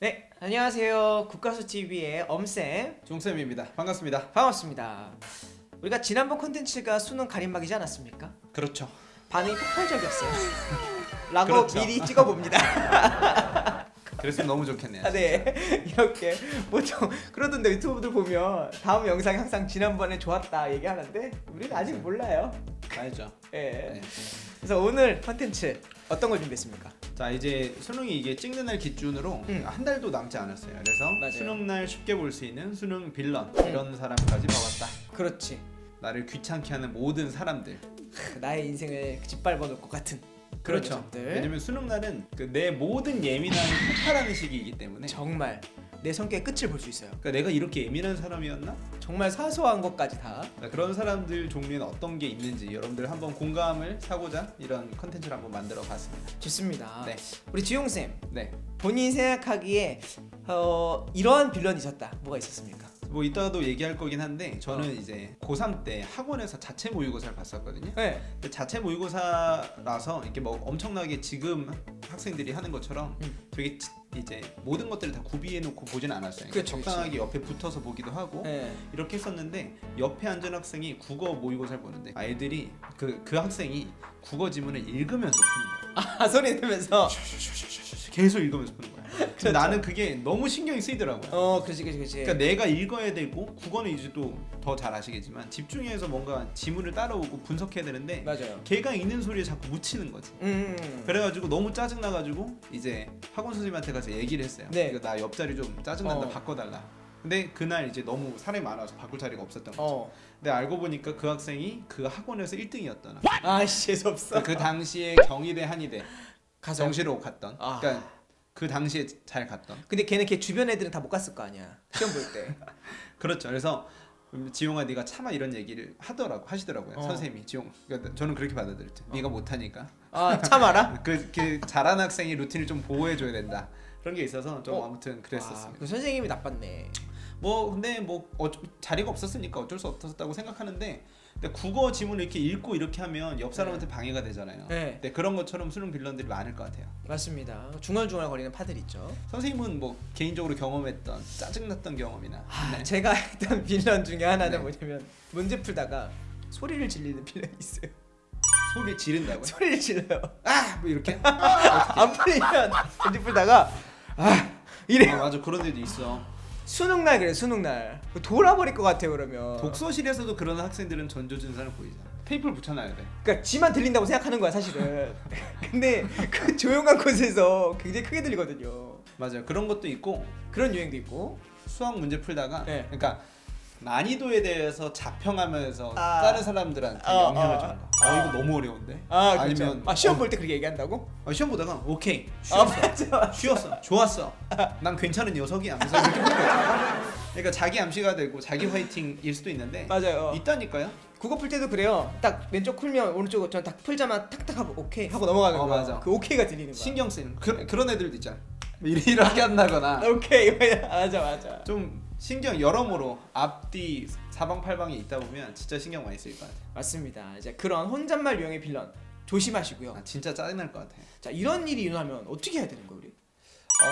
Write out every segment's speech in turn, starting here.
네, 안녕하세요. 국가수TV의 엄쌤 종쌤입니다. 반갑습니다. 반갑습니다. 우리가 지난번 콘텐츠가 수능 가림막이지 않았습니까? 그렇죠. 반응이 폭발적이었어요. 라고 그렇죠. 미리 찍어봅니다. 그랬으면 너무 좋겠네요. 네, 이렇게 보통 그러던데 유튜브들 보면 다음 영상이 항상 지난번에 좋았다 얘기하는데 우리는 아직 몰라요. 알죠. 네. 네. 그래서 오늘 콘텐츠 어떤 걸 준비했습니까? 자, 이제 수능이 이게 찍는 날 기준으로 한 달도 남지 않았어요. 그래서 맞아요. 수능 날 쉽게 볼 수 있는 수능 빌런 이런 사람까지 봐봤다. 그렇지. 나를 귀찮게 하는 모든 사람들. 나의 인생을 짓밟아 놓을 것 같은 그런 그렇죠. 녀석들. 왜냐면 수능 날은 내 모든 예민함이 폭발하는 시기이기 때문에 정말 내 성격의 끝을 볼 수 있어요. 그러니까 내가 이렇게 예민한 사람이었나? 정말 사소한 것까지 다. 그런 사람들 종류에는 어떤 게 있는지 여러분들 한번 공감을 사고자 이런 컨텐츠를 한번 만들어 봤습니다. 좋습니다. 네. 우리 지용쌤, 네. 본인 생각하기에 이러한 빌런이 있었다. 뭐가 있었습니까? 뭐 이따가도 얘기할 거긴 한데 저는 이제 고3 때 학원에서 자체 모의고사를 봤었거든요. 네. 근데 자체 모의고사라서 이렇게 뭐 엄청나게 지금 학생들이 하는 것처럼 되게 이제 모든 것들을 다 구비해 놓고 보진 않았어요. 그러니까 그렇죠, 적당하게 옆에 붙어서 보기도 하고 네. 이렇게 했었는데 옆에 앉은 학생이 국어 모의고사를 보는데 아이들이 그 학생이 국어 지문을 읽으면서 푸는 거예요. 아, 소리 내면서. 계속 읽으면서 푸는 거야. 근데 그렇죠. 나는 그게 너무 신경이 쓰이더라고요. 그렇지. 그러니까 내가 읽어야 되고 국어는 이제 또 더 잘 아시겠지만 집중해서 뭔가 지문을 따라오고 분석해야 되는데 맞아요. 걔가 읽는 소리에 자꾸 묻히는 거지. 그래가지고 너무 짜증 나가지고 이제 학원 선생님한테 가서 얘기를 했어요. 네. 이거 나 옆자리 좀 짜증 난다. 어. 바꿔달라. 근데 그날 이제 너무 사람이 많아서 바꿀 자리가 없었던 거죠. 어. 근데 알고 보니까 그 학생이 그 학원에서 1등이었더라. 아씨, 재수없어. 그 당시에 경희대 한의대 가서. 정시로 갔던. 아. 그러니까 그 당시에 잘 갔던. 근데 걔는 걔 주변 애들은 다 못 갔을 거 아니야. 시험 볼 때. 그렇죠. 그래서 지용아 네가 차마 이런 얘기를 하시더라고요. 선생님이 지용. 그러니까 저는 그렇게 받아들였죠. 네가 못하니까. 아, 참아라. 그 잘하는 학생이 루틴을 좀 보호해줘야 된다. 그런 게 있어서 좀 아무튼 그랬었습니다. 그 선생님이 나빴네. 뭐 근데 뭐 자리가 없었으니까 어쩔 수 없었다고 생각하는데 근데 국어 지문을 이렇게 읽고 이렇게 하면 옆 사람한테 방해가 되잖아요. 네. 근데 그런 것처럼 수능 빌런들이 많을 것 같아요. 맞습니다. 중얼중얼 거리는 파들 있죠. 선생님은 뭐 개인적으로 경험했던 짜증났던 경험이나 네. 제가 했던 빌런 중에 하나는 네. 뭐냐면 문제 풀다가 소리를 질리는 빌런이 있어요. 소리 지른다고요? 소리를 질러요. 아! 뭐 이렇게? 안 풀리면 문제 풀다가 이래. 맞아 그런 데도 있어. 수능날 그래, 수능날 돌아버릴 것 같아요. 그러면 독서실에서도 그런 학생들은 전조증상을 보이잖아. 테이프를 붙여놔야 돼. 그러니까 지만 들린다고 생각하는 거야 사실은. 근데 그 조용한 곳에서 굉장히 크게 들리거든요. 맞아요. 그런 것도 있고 그런 유행도 있고. 수학 문제 풀다가 네. 그러니까 난이도에 대해서 자평하면서 다른 사람들한테 영향을 주는 거. 이거 너무 어려운데. 그렇죠. 아니면 시험 볼 때 그렇게 얘기한다고? 시험 보다가 오케이 쉬었어. 맞아. 쉬었어. 좋았어. 난 괜찮은 녀석이야. 하면서 이렇게 보는 거야. 그러니까 자기 암시가 되고 자기 화이팅일 수도 있는데 맞아요. 있다니까요. 국어 풀 때도 그래요. 딱 왼쪽 풀면 오른쪽 저는 딱 풀자마자 탁탁 하고 오케이 하고 넘어가는 거야. 맞아. 그 오케이가 들리는 거야. 신경 쓰이는 그런 애들도 있잖아. 이렇게 한다거나 오케이. 맞아. 좀 신경 여러모로 앞뒤 사방팔방에 있다 보면 진짜 신경 많이 쓰일 것 같아요. 맞습니다. 이제 그런 혼잣말 유형의 빌런 조심하시고요. 진짜 짜증날 것 같아요. 자, 이런 일이 일어나면 어떻게 해야 되는 거예요, 우리?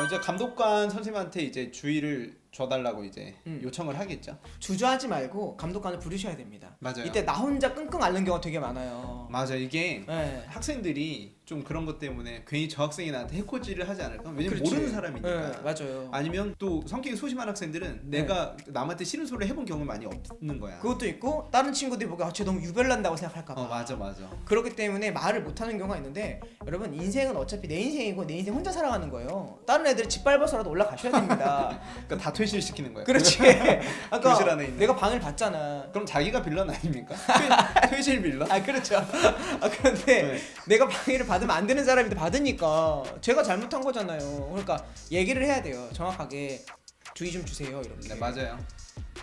이제 감독관 선생님한테 이제 주의를 줘달라고 이제 요청을 하겠죠. 주저하지 말고 감독관을 부르셔야 됩니다. 맞아요. 이때 나 혼자 끙끙 앓는 경우가 되게 많아요. 맞아 이게 네. 학생들이 좀 그런 것 때문에 괜히 저 학생이 나한테 해코지를 하지 않을까? 왜냐면 그렇지. 모르는 사람이니까. 네, 맞아요. 아니면 또 성격이 소심한 학생들은 내가 남한테 싫은 소리를 해본 경험이 많이 없는 거야. 그것도 있고 다른 친구들이 보고 쟤 너무 유별난다고 생각할까 봐. 맞아. 그렇기 때문에 말을 못하는 경우가 있는데 여러분 인생은 어차피 내 인생이고 내 인생 혼자 살아가는 거예요. 다른 애들은 짓밟아서라도 올라가셔야 됩니다. 그러니까 다 퇴실시키는 거야. 그렇지. 아까 교실 안에 있는. 내가 방을 봤잖아. 그럼 자기가 빌런 아닙니까? 퇴실 빌런? 그렇죠. 그런데 네. 내가 방해를 받으면 안 되는 사람인데 받으니까 제가 잘못한 거잖아요. 그러니까 얘기를 해야 돼요. 정확하게 주의 좀 주세요. 이렇게. 네 맞아요.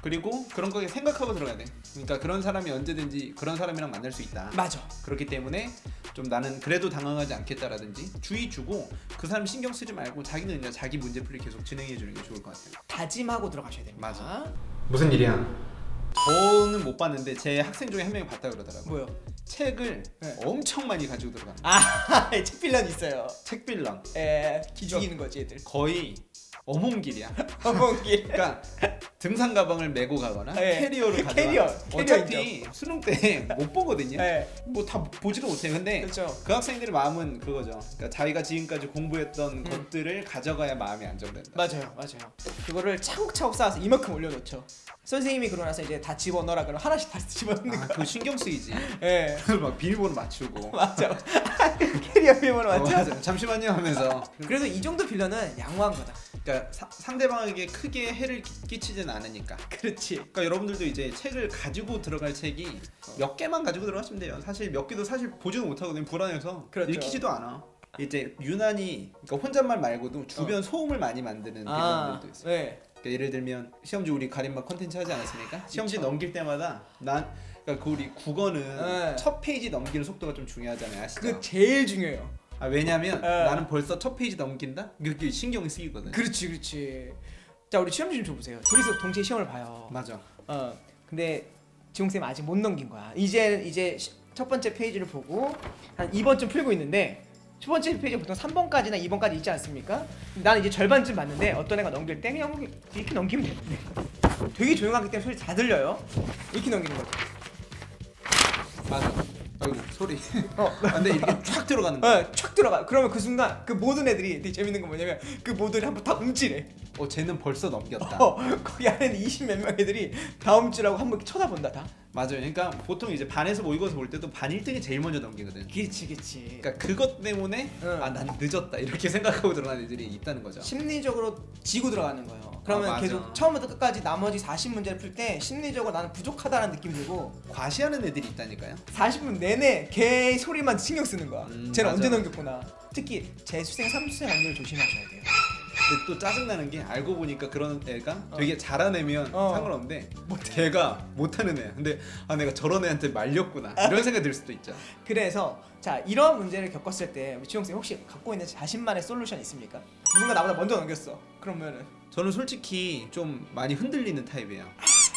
그리고 그런 거 생각하고 들어가야 돼. 그러니까 그런 사람이 언제든지 그런 사람이랑 만날 수 있다. 맞아. 그렇기 때문에 좀 나는 그래도 당황하지 않겠다라든지 주의 주고 그 사람 신경 쓰지 말고 자기는 그냥 자기 문제풀이 계속 진행해 주는 게 좋을 것 같아요. 다짐하고 들어가셔야 됩니다. 맞아. 무슨 일이야? 저는 못 봤는데 제 학생 중에 한 명이 봤다 그러더라고요. 뭐요? 책을 네. 엄청 많이 가지고 들어갑니다. 아, 책 빌런 있어요. 책 빌런. 기죽이는 거지 애들. 거의 어몽길이야. 어몽길. 그러니까 등산 가방을 메고 가거나 네. 캐리어를 가져가. 캐리어 어차피 수능 때 못 보거든요. 네. 뭐 다 보지도 못해요. 근데 그렇죠. 그 학생들의 마음은 그거죠. 그러니까 자기가 지금까지 공부했던 것들을 가져가야 마음이 안정된다. 맞아요. 그거를 차곡차곡 쌓아서 이만큼 올려놓죠. 선생님이 그러고 나서 이제 다 집어넣으라 그러면 하나씩 다 집어넣는 거. 그거 신경 쓰이지. 예. 막 비밀번호 맞추고. 맞아. 캐리어 비밀번호 맞죠? 맞아. 잠시만요 하면서. 그래도 이 정도 빌런은 양호한 거다. 그러니까 상대방에게 크게 해를 끼치진 않으니까. 그렇지. 그러니까 여러분들도 이제 책을 가지고 들어갈 책이 몇 개만 가지고 들어가시면 돼요. 사실 몇 개도 사실 보지도 못하거든요. 불안해서 그렇죠. 읽히지도 않아. 이제 유난히 그러니까 혼잣말 말고도 주변 소음을 많이 만드는 빌런들도 있어요. 네. 그러니까 예를 들면 시험지 우리 가림막 컨텐츠 하지 않았습니까? 시험지 넘길 때마다 그러니까 그 우리 국어는 네. 첫 페이지 넘기는 속도가 좀 중요하잖아요. 아시죠? 그거 제일 중요해요. 왜냐면 나는 벌써 첫 페이지 넘긴다? 그게 신경이 쓰이거든. 그렇지. 자, 우리 시험지 좀 줘보세요. 둘이서 동시에 시험을 봐요. 맞아. 근데 지용쌤 아직 못 넘긴 거야. 이제 첫 번째 페이지를 보고 한 2번쯤 풀고 있는데 첫 번째 페이지 보통 3번까지나 2번까지 있지 않습니까? 나는 이제 절반쯤 봤는데 어떤 애가 넘길 때 그냥 이렇게 넘기면 되는데 되게 조용하기 때문에 소리 다 들려요. 이렇게 넘기는 거죠. 맞아. 아이고 소리. 근데 이렇게 쫙 들어가는 거. 촥 들어가. 그러면 그 순간 그 모든 애들이 되게 재밌는 건 뭐냐면 그 모든 애들이 한번 다 움찔해. 쟤는 벌써 넘겼다. 거기 안에는 20몇 명 애들이 다음 주라고 한번 쳐다본다 다. 맞아요. 그러니까 보통 이제 반에서 모의고사 볼 때도 반 1등이 제일 먼저 넘기거든. 그치. 그러니까 그것 때문에 난 늦었다 이렇게 생각하고 들어가는 애들이 있다는 거죠. 심리적으로 지고 들어가는 거예요. 그러면 맞아. 계속 처음부터 끝까지 나머지 40문제를 풀 때 심리적으로 나는 부족하다는 느낌이 들고 과시하는 애들이 있다니까요. 40분 내내 걔 소리만 신경 쓰는 거야. 쟤는 맞아. 언제 넘겼구나. 특히 재수생, 삼수생 언니를 조심하셔야 돼요. 근데 또 짜증나는 게 알고 보니까 그런 애가 되게 잘하는 애면 상관없는데 걔가 못하는 애야. 근데 내가 저런 애한테 말렸구나 이런 생각이 들 수도 있죠. 그래서 자, 이런 문제를 겪었을 때 지용쌤 혹시 갖고 있는 자신만의 솔루션 있습니까? 누군가 나보다 먼저 넘겼어. 그러면은 저는 솔직히 좀 많이 흔들리는 타입이에요.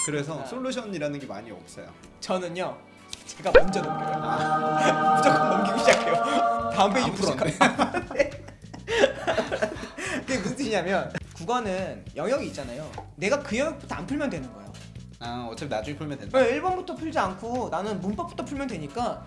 그래서 솔루션이라는 게 많이 없어요. 저는요, 제가 먼저 넘겨요. 무조건 넘기고 시작해요. 다음 페이지부터 시작해요. 그게 무슨 뜻이냐면 국어는 영역이 있잖아요. 내가 그 영역부터 안 풀면 되는 거예요. 어차피 나중에 풀면 된다. 1번부터 풀지 않고 나는 문법부터 풀면 되니까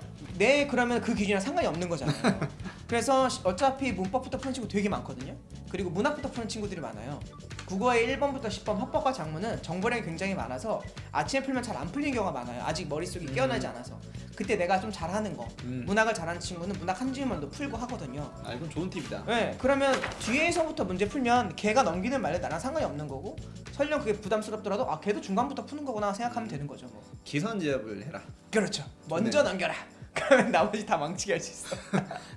그러면 그 기준이랑 상관이 없는 거잖아요. 그래서 어차피 문법부터 푸는 친구 되게 많거든요. 그리고 문학부터 푸는 친구들이 많아요. 국어의 1번부터 10번 합법과 작문은 정보량이 굉장히 많아서 아침에 풀면 잘 안 풀리는 경우가 많아요. 아직 머릿속이 깨어나지 않아서. 그때 내가 좀 잘하는 거, 문학을 잘하는 친구는 문학 한 질문도 풀고 하거든요. 이건 좋은 팁이다. 네, 그러면 뒤에서부터 문제 풀면 걔가 넘기는 말도 나랑 상관이 없는 거고 설령 그게 부담스럽더라도 걔도 중간부터 푸는 거구나 생각하면 되는 거죠. 뭐. 기선제압을 해라. 그렇죠. 먼저 넘겨라. 그러면 나머지 다 망치게 할 수 있어.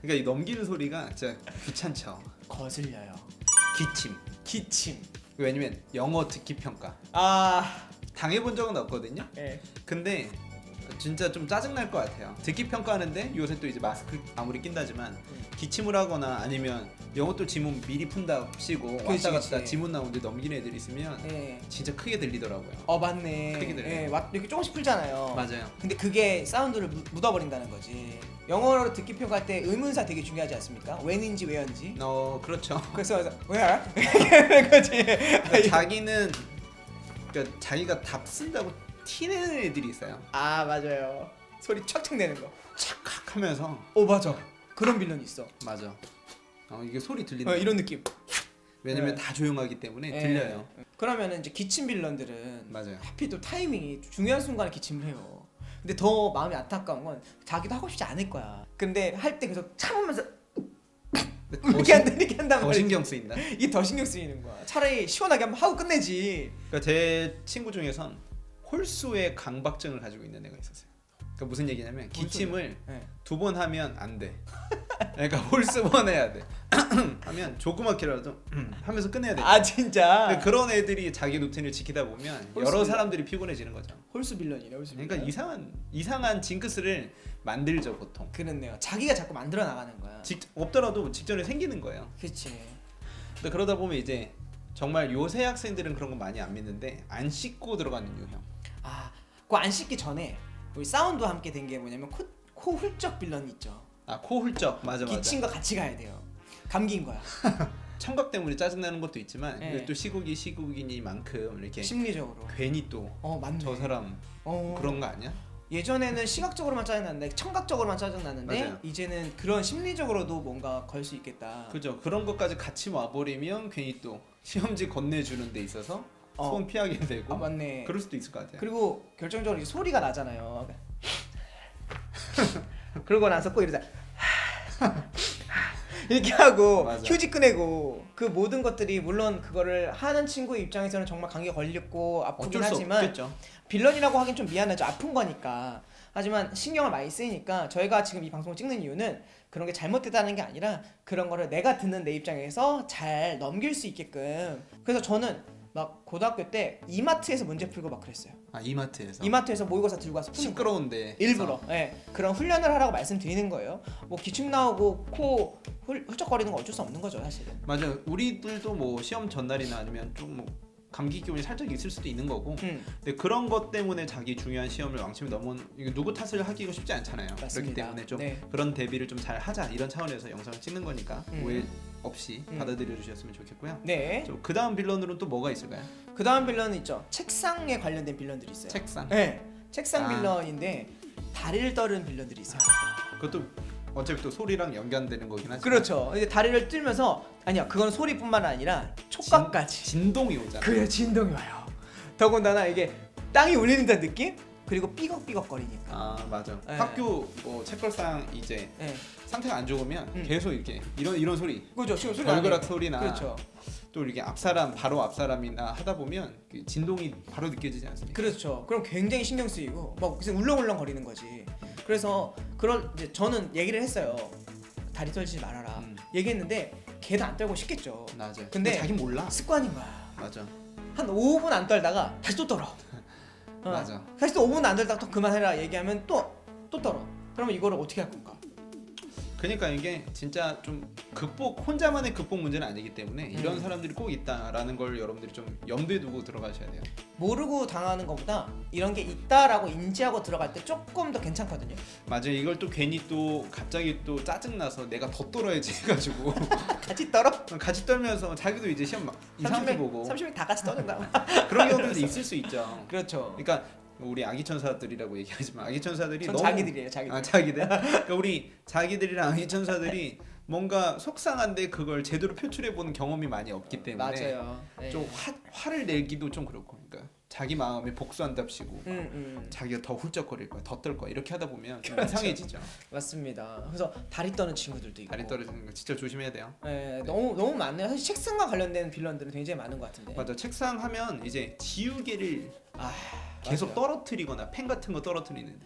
그러니까 이 넘기는 소리가 진짜 귀찮죠. 거슬려요. 기침. 왜냐면 영어 듣기 평가 아, 당해본 적은 없거든요. 네. 근데 진짜 좀 짜증날 것 같아요. 듣기 평가하는데 요새 또 이제 마스크 아무리 낀다지만 기침을 하거나 아니면 영어 또 지문 미리 푼답시고 왔다 갔다 지문 나오는데 넘기는 애들이 있으면 진짜 크게 들리더라고요. 맞네. 크게 들려요. 이렇게 조금씩 풀잖아요. 맞아요. 근데 그게 사운드를 묻어버린다는 거지. 영어로 듣기 평가할 때 의문사 되게 중요하지 않습니까? when인지 where인지. 그렇죠. 그래서 where? 이렇게 거지. 그러니까 자기는 그러니까 자기가 답 쓴다고 티내는 애들이 있어요. 맞아요. 소리 촥촥 내는 거. 착각 하면서. 맞아. 그런 빌런이 있어. 맞아. 이게 소리 들리는. 이런 느낌. 왜냐면 다 조용하기 때문에 들려요. 그러면은 이제 기침 빌런들은 맞아요. 하필 또 타이밍이 중요한 순간에 기침을 해요. 근데 더 마음이 안타까운 건 자기도 하고 싶지 않을 거야. 근데 할 때 계속 참으면서 이렇게 한단 더 말이야. 신경 쓰인다. 이게 더 신경 쓰이는 거야. 차라리 시원하게 한번 하고 끝내지. 그러니까 제 친구 중에선 홀수의 강박증을 가지고 있는 애가 있었어요. 그러니까 무슨 얘기냐면 기침을 2번 하면 안 돼. 그러니까 홀수번 해야 돼. 하면 조그맣게라도 하면서 끝내야 돼. 진짜. 근데 그런 애들이 자기 루틴을 지키다 보면 여러 사람들이 피곤해지는 거죠. 홀수 빌런이네. 그러니까 이상한 징크스를 만들죠 보통. 그렇네요. 자기가 자꾸 만들어 나가는 거야. 없더라도 직전에 생기는 거예요. 그렇지. 근데 그러다 보면 이제 정말 요새 학생들은 그런 거 많이 안 믿는데 안 씻고 들어가는 유형. 그거 안 씻기 전에 우리 사운드와 함께 된 게 뭐냐면 코 훌쩍 빌런이 있죠. 아, 코 훌쩍. 맞아. 기침과 같이 가야 돼요. 감기인 거야. 청각 때문에 짜증나는 것도 있지만 네. 또 시국이니만큼 이렇게 심리적으로. 괜히 또 맞네. 저 사람 그런 거 아니야? 예전에는 시각적으로만 짜증났는데 청각적으로만 짜증났는데 맞아요. 이제는 그런 심리적으로도 뭔가 걸 수 있겠다. 그죠. 그런 것까지 같이 와버리면 괜히 또 시험지 건네주는 데 있어서 손 피하게 되고. 맞네. 그럴 수도 있을 것 같아요. 그리고 결정적으로 이제 소리가 나잖아요. 그러고 나서 꼭 이러자 이렇게 하고 맞아. 휴지 꺼내고 그 모든 것들이 물론 그거를 하는 친구 입장에서는 정말 감기에 걸렸고 아프긴 어쩔 수 하지만 없겠죠. 빌런이라고 하긴 좀 미안하죠. 아픈 거니까. 하지만 신경을 많이 쓰이니까 저희가 지금 이 방송을 찍는 이유는 그런 게 잘못됐다는 게 아니라 그런 거를 내가 듣는 내 입장에서 잘 넘길 수 있게끔. 그래서 저는 막 고등학교 때 이마트에서 문제 풀고 막 그랬어요. 아, 이마트에서. 이마트에서 모의고사 들고 와서 푸는 거. 시끄러운데 일부러 그런 훈련을 하라고 말씀드리는 거예요. 뭐 기침 나오고 코 훌쩍거리는 거 어쩔 수 없는 거죠 사실은. 맞아요. 우리들도 뭐 시험 전날이나 아니면 좀 뭐 감기 기운이 살짝 있을 수도 있는 거고. 근데 그런 것 때문에 자기 중요한 시험을 왕심에 이거 누구 탓을 하기가 쉽지 않잖아요. 맞습니다. 그렇기 때문에 좀 네. 그런 대비를 좀 잘 하자 이런 차원에서 영상을 찍는 거니까 오해 없이 받아들여 주셨으면 좋겠고요. 네. 그 다음 빌런으로는 또 뭐가 있을까요? 그 다음 빌런은 있죠. 책상에 관련된 빌런들이 있어요. 책상. 네. 책상 빌런인데 다리를 떨은 빌런들이 있어요. 그것도 어차피 또 소리랑 연관되는 거긴 하지만. 그렇죠. 이제 다리를 떨면서 아니야 그건 소리뿐만 아니라 촉각까지. 진동이 오잖아. 그래 진동이 와요. 더군다나 이게 땅이 울리는 느낌? 그리고 삐걱삐걱거리니까. 아 맞아. 네. 학교 뭐 책걸상 이제 네. 상태가 안 좋으면 계속 이렇게 이런 소리. 그죠. 지금 소리 별그락 나네. 소리나. 그렇죠. 또 이렇게 바로 앞사람이나 하다 보면 그 진동이 바로 느껴지지 않습니까? 그렇죠. 그럼 굉장히 신경 쓰이고 막 그냥 울렁울렁 거리는 거지. 그래서 그런 이제 저는 얘기를 했어요. 다리 떨지 말아라. 얘기했는데 걔도 안 떨고 싶겠죠. 맞아. 근데 자기 몰라. 습관인 거야. 맞아. 한 5분 안 떨다가 다시 또 떨어. 맞아. 다시 또 5분 안 떨다가 또 그만해라 얘기하면 또 떨어. 그러면 이거를 어떻게 할 건가? 그러니까 이게 진짜 좀 혼자만의 극복 문제는 아니기 때문에 이런 사람들이 꼭 있다라는 걸 여러분들이 좀 염두에 두고 들어가셔야 돼요. 모르고 당하는 것보다 이런 게 있다라고 인지하고 들어갈 때 조금 더 괜찮거든요. 맞아요. 이걸 또 괜히 또 갑자기 또 짜증나서 내가 더 떨어야지 해가지고 같이 떨어? 같이 떨면서 자기도 이제 시험 막 이상하게 보고 30명 다 같이 떠는다. 그런 경우도 있을 수 있죠. 그렇죠. 그러니까 우리 아기 천사들이라고 얘기하지만 아기 천사들이 전 너무 자기들이에요. 자기들. 자기들. 그러니까 우리 자기들이랑 아기 천사들이 뭔가 속상한데 그걸 제대로 표출해 보는 경험이 많이 없기 때문에 맞아요. 네. 좀 화를 내기도 좀 그렇고, 그러니까 자기 마음에 복수한답시고 자기가 더 훌쩍거릴 거야, 더 떨 거야 이렇게 하다 보면 좀 그렇죠. 이상해지죠. 맞습니다. 그래서 다리 떠는 친구들도 있고. 다리 떨어지는 거 진짜 조심해야 돼요. 네, 너무 많네요. 사실 책상과 관련된 빌런들은 굉장히 많은 것 같은데. 맞아. 책상 하면 이제 지우개를 계속 맞아요. 떨어뜨리거나 펜 같은 거 떨어뜨리는.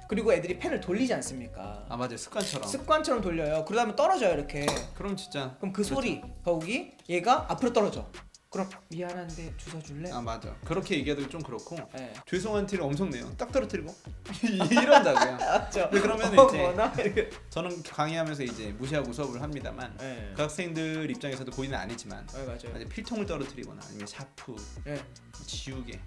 그리고 애들이 펜을 돌리지 않습니까? 아 맞아요. 습관처럼. 습관처럼 돌려요. 그러다 보면 떨어져요 이렇게. 그럼 진짜. 그럼 그 소리 거기 얘가 앞으로 떨어져. 그럼 미안한데 주워 줄래? 아 맞아. 그렇게 얘기하기도 좀 그렇고. 네. 죄송한 티를 엄청 내요. 딱 떨어뜨리고 이런다고요. 맞죠. 그러면 이제 뭐나? 이렇게. 저는 강의하면서 이제 무시하고 수업을 합니다만 네. 그 학생들 입장에서도 고의는 아니지만 네, 맞아요. 아니, 필통을 떨어뜨리거나 아니면 샤프, 네. 지우개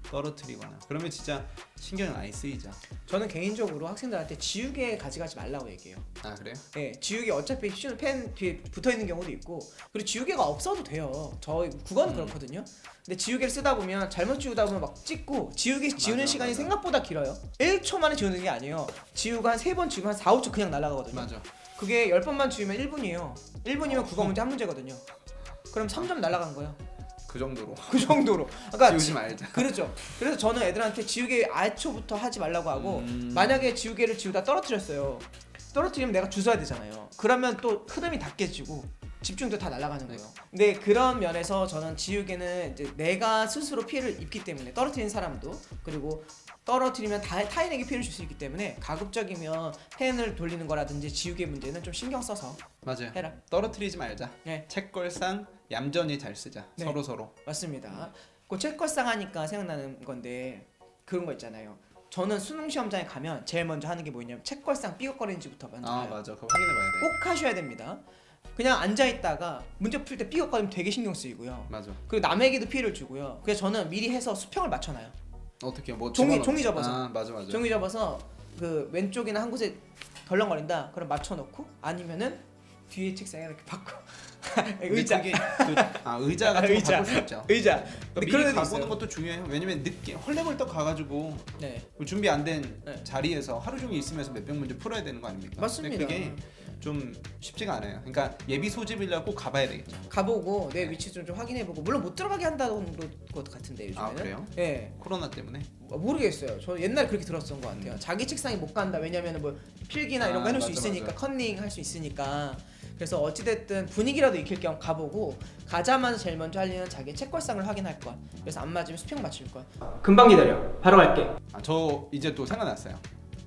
떨어뜨리거나 그러면 진짜 신경이 많이 쓰이죠. 저는 개인적으로 학생들한테 지우개 가져가지 말라고 얘기해요. 아 그래요? 네, 지우개 어차피 펜 뒤에 붙어 있는 경우도 있고 그리고 지우개가 없어도 돼요. 저희 국어는 그렇거든요. 근데 지우개를 쓰다 보면 잘못 지우다 보면 막 찍고 지우개 지우는 맞아, 시간이 맞아. 생각보다 길어요. 1초 만에 지우는 게 아니에요. 지우고 한 3번 지우면 한 4, 5초 그냥 날아가거든요. 맞아. 그게 10번만 지우면 1분이에요. 1분이면 국어 문제 한 문제거든요. 그럼 3점 날아간 거예요. 그 정도로. 그 정도로. 그러니까 지우지 말자. 그렇죠. 그래서 저는 애들한테 지우개 아초부터 하지 말라고 하고 만약에 지우개를 지우다 떨어뜨렸어요. 떨어뜨리면 내가 주워야 되잖아요. 그러면 또 흐름이 다 깨지고 집중도 다 날아가는 거예요. 근데 그런 면에서 저는 지우개는 이제 내가 스스로 피해를 입기 때문에 떨어뜨린 사람도 그리고 떨어뜨리면 타인에게 피해를 줄 수 있기 때문에 가급적이면 펜을 돌리는 거라든지 지우개 문제는 좀 신경 써서 맞아요. 해라. 떨어뜨리지 말자. 네. 책걸상 얌전히 잘 쓰자. 네. 서로. 맞습니다. 그 책걸상 하니까 생각나는 건데 그런 거 있잖아요. 저는 수능 시험장에 가면 제일 먼저 하는 게 뭐냐면 책걸상 삐걱거리는지부터 먼저 아 봐요. 맞아. 그거 확인해봐야 돼. 꼭 하셔야 됩니다. 그냥 앉아 있다가 문제 풀 때 삐걱거리면 되게 신경 쓰이고요. 맞아. 그리고 남에게도 피해를 주고요. 그래서 저는 미리 해서 수평을 맞춰놔요. 어떻게 뭐 종이 집어넣어. 접어서. 아 맞아. 종이 접어서 그 왼쪽이나 한 곳에 덜렁거린다. 그럼 맞춰놓고 아니면은 뒤에 책상에 이렇게 바꿔. 의자. 의자가 좀 바꿀 수 있죠. 의자. 미리 가보는 것도 중요해요. 왜냐면 늦게 헐레벌떡 가가지고 네. 준비 안 된 네. 자리에서 하루 종일 있으면서 몇백 문제 풀어야 되는 거 아닙니까? 맞습니다. 근데 그게 좀 쉽지가 않아요. 그러니까 예비 소집이려고 가봐야 되겠죠. 가보고 내 위치 좀 확인해보고 물론 못 들어가게 한다는 것 같은데 요즘에는. 아 그래요? 네. 코로나 때문에? 모르겠어요. 저 옛날에 그렇게 들었던 것 같아요. 자기 책상에 못 간다. 왜냐면 뭐 필기나 이런 거 해놓을 수 있으니까 맞아. 컨닝 할 수 있으니까. 그래서 어찌됐든 분위기라도 익힐 겸 가보고 가자마자 제일 먼저 할 일은 자기의 책걸상을 확인할 거야. 그래서 안 맞으면 수평 맞출 거야. 금방 기다려. 바로 갈게. 저 이제 또 생각났어요.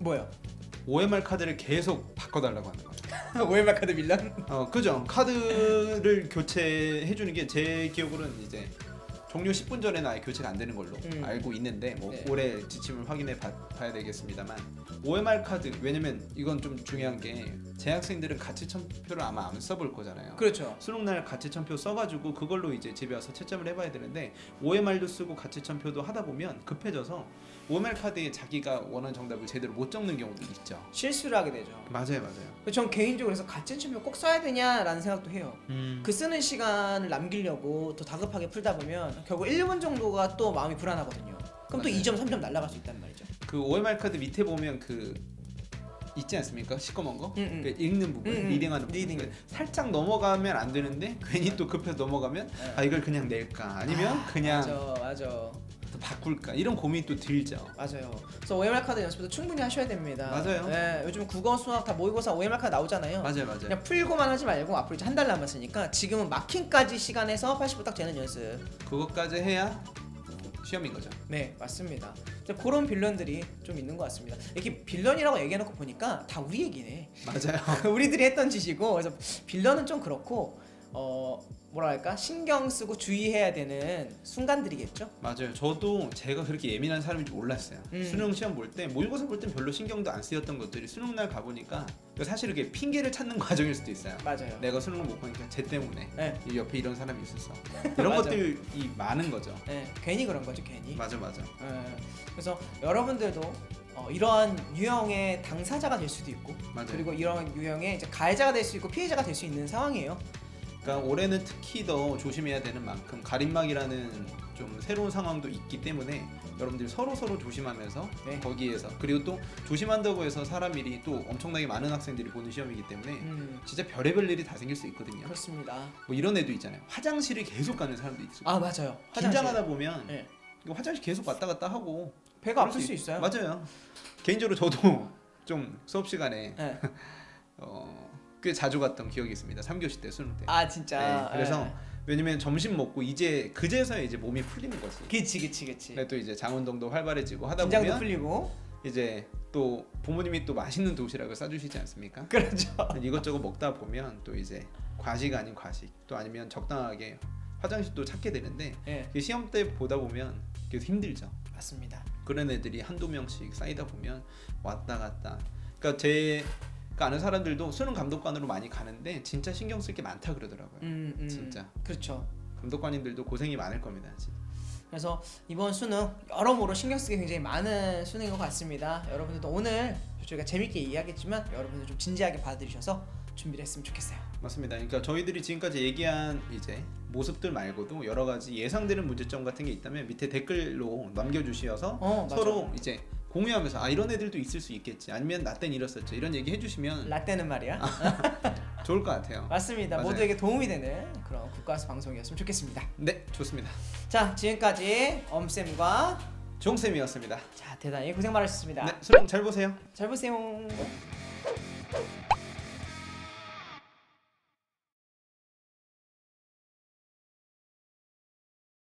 뭐요? OMR 카드를 계속 바꿔달라고 하는 거예요. OMR 카드 밀란? 그죠. 카드를 교체해주는 게 제 기억으로는 이제 종료 10분 전에는 아예 교체가 안 되는 걸로 알고 있는데 뭐 네. 올해 지침을 확인해 봐야 되겠습니다만 OMR 카드 왜냐면 이건 좀 중요한 게 재학생들은 가치천표를 아마 안 써볼 거잖아요. 그렇죠. 수능날 가치천표 써가지고 그걸로 이제 집에 와서 채점을 해봐야 되는데 OMR도 쓰고 가치천표도 하다 보면 급해져서 OMR 카드에 자기가 원하는 정답을 제대로 못 적는 경우도 있죠. 실수를 하게 되죠. 맞아요. 전 개인적으로 그래서 가치천표 꼭 써야 되냐라는 생각도 해요. 그 쓰는 시간을 남기려고 더 다급하게 풀다 보면 결국 1분 정도가 또 마음이 불안하거든요. 그럼 또 2점, 3점 날아갈 수 있단 말이죠. 그 OMR 카드 밑에 보면 그 있지 않습니까? 시꺼먼 거? 그 읽는 부분, 리딩하는 부분 살짝 넘어가면 안 되는데 괜히 또 급해서 넘어가면 이걸 그냥 낼까 아니면 그냥 맞아. 또 바꿀까 이런 고민이 또 들죠. 맞아요. 그래서 OMR 카드 연습도 충분히 하셔야 됩니다. 맞아요. 네, 요즘 국어, 수학 다 모의고사 OMR 카드 나오잖아요. 맞아요. 그냥 풀고만 하지 말고 앞으로 이제 한 달 남았으니까 지금은 마킹까지 시간에서 80분 딱 되는 연습. 그것까지 해야 시험인 거죠. 네, 맞습니다. 그런 빌런들이 좀 있는 것 같습니다. 이렇게 빌런이라고 얘기해놓고 보니까 다 우리 얘기네. 맞아요. 우리들이 했던 짓이고 그래서 빌런은 좀 그렇고 뭐랄까 신경 쓰고 주의해야 되는 순간들이겠죠. 맞아요. 저도 제가 그렇게 예민한 사람인 줄 몰랐어요. 수능 시험 볼 때 모의고사 볼 땐 별로 신경도 안 쓰였던 것들이 수능 날 가보니까 사실 이게 핑계를 찾는 과정일 수도 있어요. 맞아요. 내가 수능을 못 보니까 쟤 때문에 이 옆에 이런 사람이 있었어. 이런 맞아. 것들이 많은 거죠. 네, 괜히 그런 거죠, 괜히. 맞아. 그래서 여러분들도 이러한 유형의 당사자가 될 수도 있고, 맞아요. 그리고 이러한 유형의 이제 가해자가 될 수 있고 피해자가 될 수 있는 상황이에요. 그러니까 올해는 특히 더 조심해야 되는 만큼 가림막이라는 좀 새로운 상황도 있기 때문에 여러분들 서로 조심하면서 거기에서 그리고 또 조심한다고 해서 사람 일이 또 엄청나게 많은 학생들이 보는 시험이기 때문에 진짜 별의별 일이 다 생길 수 있거든요. 그렇습니다. 뭐 이런 애도 있잖아요. 화장실을 계속 가는 사람도 있어요. 아 맞아요. 긴장하다 보면 화장실 계속 왔다 갔다 하고 배가 아플 수 있어요. 맞아요. 개인적으로 저도 좀 수업 시간에 꽤 자주 갔던 기억이 있습니다. 3교시 때 수능 때. 아 진짜. 그래서 왜냐면 점심 먹고 이제 그제서야 이제 몸이 풀리는 거지. 그치. 근데 또 이제 장운동도 활발해지고 하다 긴장도 보면 풀리고 이제 또 부모님이 또 맛있는 도시락을 싸주시지 않습니까? 그렇죠. 이것저것 먹다 보면 또 이제 과식 아닌 과식 또 아니면 적당하게 화장실도 찾게 되는데 시험 때 보다 보면 계속 힘들죠. 맞습니다. 그런 애들이 한두 명씩 쌓이다 보면 왔다 갔다. 그러니까 제가 아는 사람들도 수능 감독관으로 많이 가는데 진짜 신경 쓸 게 많다 그러더라고요. 진짜. 그렇죠. 감독관님들도 고생이 많을 겁니다. 진짜. 그래서 이번 수능 여러모로 신경 쓰기 굉장히 많은 수능인 것 같습니다. 여러분들도 오늘 저희가 재밌게 이야기했지만 여러분들 좀 진지하게 받아들이셔서 준비를 했으면 좋겠어요. 맞습니다. 그러니까 저희들이 지금까지 얘기한 이제 모습들 말고도 여러 가지 예상되는 문제점 같은 게 있다면 밑에 댓글로 남겨주셔서 서로 이제 공유하면서 이런 애들도 있을 수 있겠지 아니면 나 땐 이랬었죠 이런 얘기 해주시면 라떼는 말이야 좋을 것 같아요. 맞습니다. 맞아요. 모두에게 도움이 되는 그런 국가수 방송이었으면 좋겠습니다. 네, 좋습니다. 자, 지금까지 엄쌤과 종쌤이었습니다. 자, 대단히 고생 많으셨습니다. 네, 수능 잘 보세요. 잘 보세요.